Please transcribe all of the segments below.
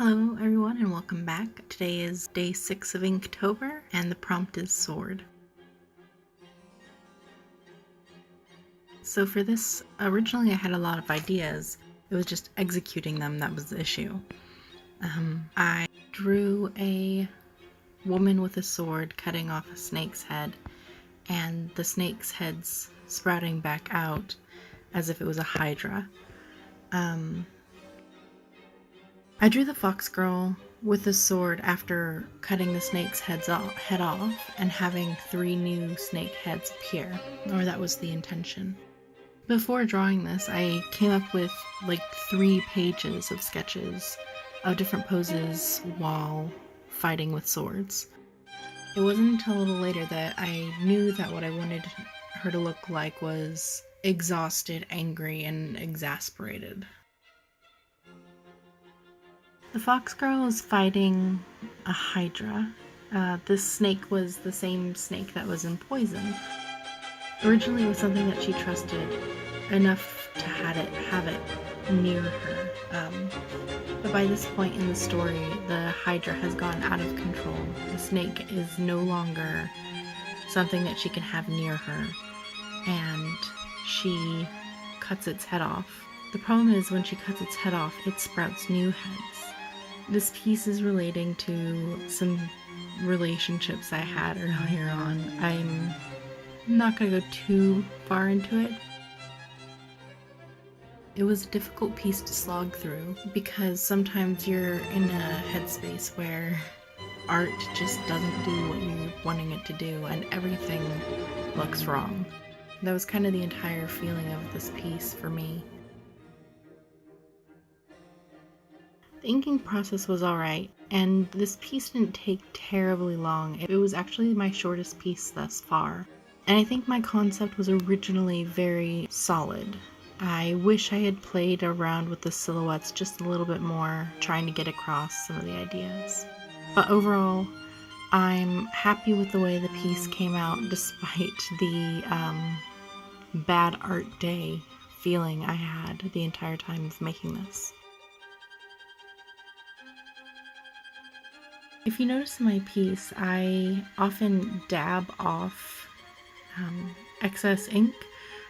Hello everyone and welcome back. Today is day 6 of Inktober and the prompt is sword. So for this, originally I had a lot of ideas. It was just executing them that was the issue. I drew a woman with a sword cutting off a snake's head and the snake's head's sprouting back out as if it was a hydra. I drew the fox girl with the sword after cutting the snake's head off and having 3 new snake heads appear, or that was the intention. Before drawing this, I came up with like 3 pages of sketches of different poses while fighting with swords. It wasn't until a little later that I knew that what I wanted her to look like was exhausted, angry, and exasperated. The fox girl is fighting a hydra. This snake was the same snake that was in Poison. Originally it was something that she trusted enough to have it near her. But by this point in the story, the hydra has gone out of control. The snake is no longer something that she can have near her, and she cuts its head off. The problem is when she cuts its head off, it sprouts new heads. This piece is relating to some relationships I had earlier on. I'm not going to go too far into it. It was a difficult piece to slog through because sometimes you're in a headspace where art just doesn't do what you're wanting it to do and everything looks wrong. That was kind of the entire feeling of this piece for me. The inking process was alright, and this piece didn't take terribly long. It was actually my shortest piece thus far. And I think my concept was originally very solid. I wish I had played around with the silhouettes just a little bit more, trying to get across some of the ideas. But overall, I'm happy with the way the piece came out despite the bad art day feeling I had the entire time of making this. If you notice in my piece, I often dab off excess ink,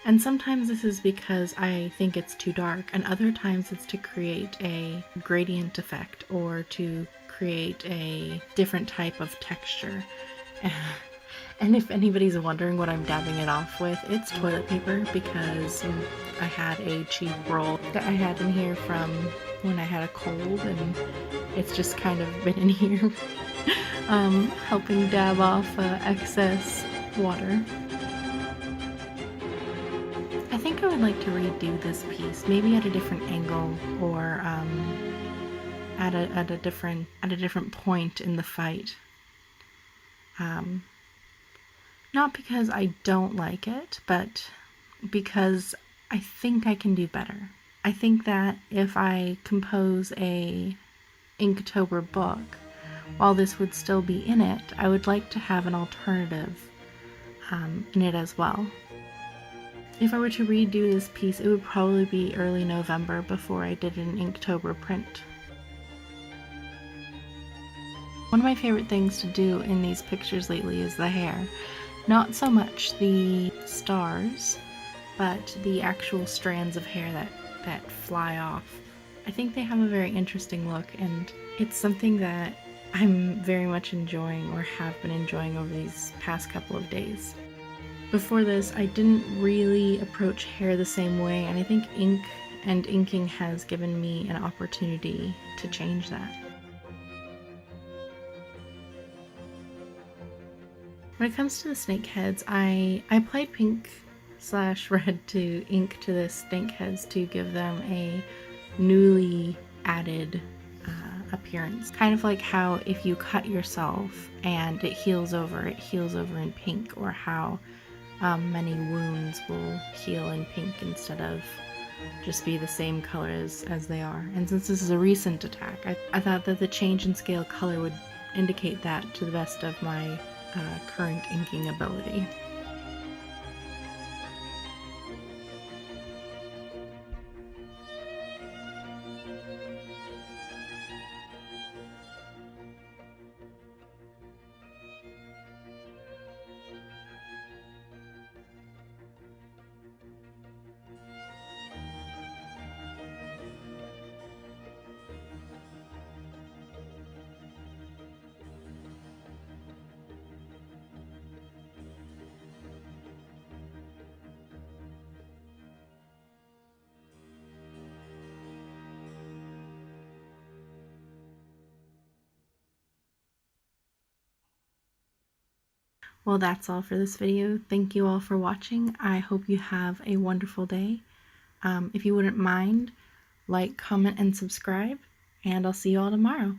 and sometimes this is because I think it's too dark, and other times it's to create a gradient effect or to create a different type of texture. And if anybody's wondering what I'm dabbing it off with, it's toilet paper because I had a cheap roll that I had in here from when I had a cold, and it's just kind of been in here helping dab off excess water. I think I would like to redo this piece, maybe at a different angle or at a different point in the fight. Not because I don't like it, but because I think I can do better. I think that if I compose a Inktober book, while this would still be in it, I would like to have an alternative in it as well. If I were to redo this piece, it would probably be early November before I did an Inktober print. One of my favorite things to do in these pictures lately is the hair. Not so much the stars, but the actual strands of hair that fly off. I think they have a very interesting look, and it's something that I'm very much enjoying or have been enjoying over these past couple of days. Before this, I didn't really approach hair the same way, and I think ink and inking has given me an opportunity to change that. When it comes to the snake heads, I applied pink/red to ink to the snake heads to give them a newly added appearance. Kind of like how if you cut yourself and it heals over in pink, or how many wounds will heal in pink instead of just be the same color as they are. And since this is a recent attack, I thought that the change in scale color would indicate that to the best of my current inking ability. Well, that's all for this video. Thank you all for watching. I hope you have a wonderful day. If you wouldn't mind, like, comment, and subscribe, and I'll see you all tomorrow.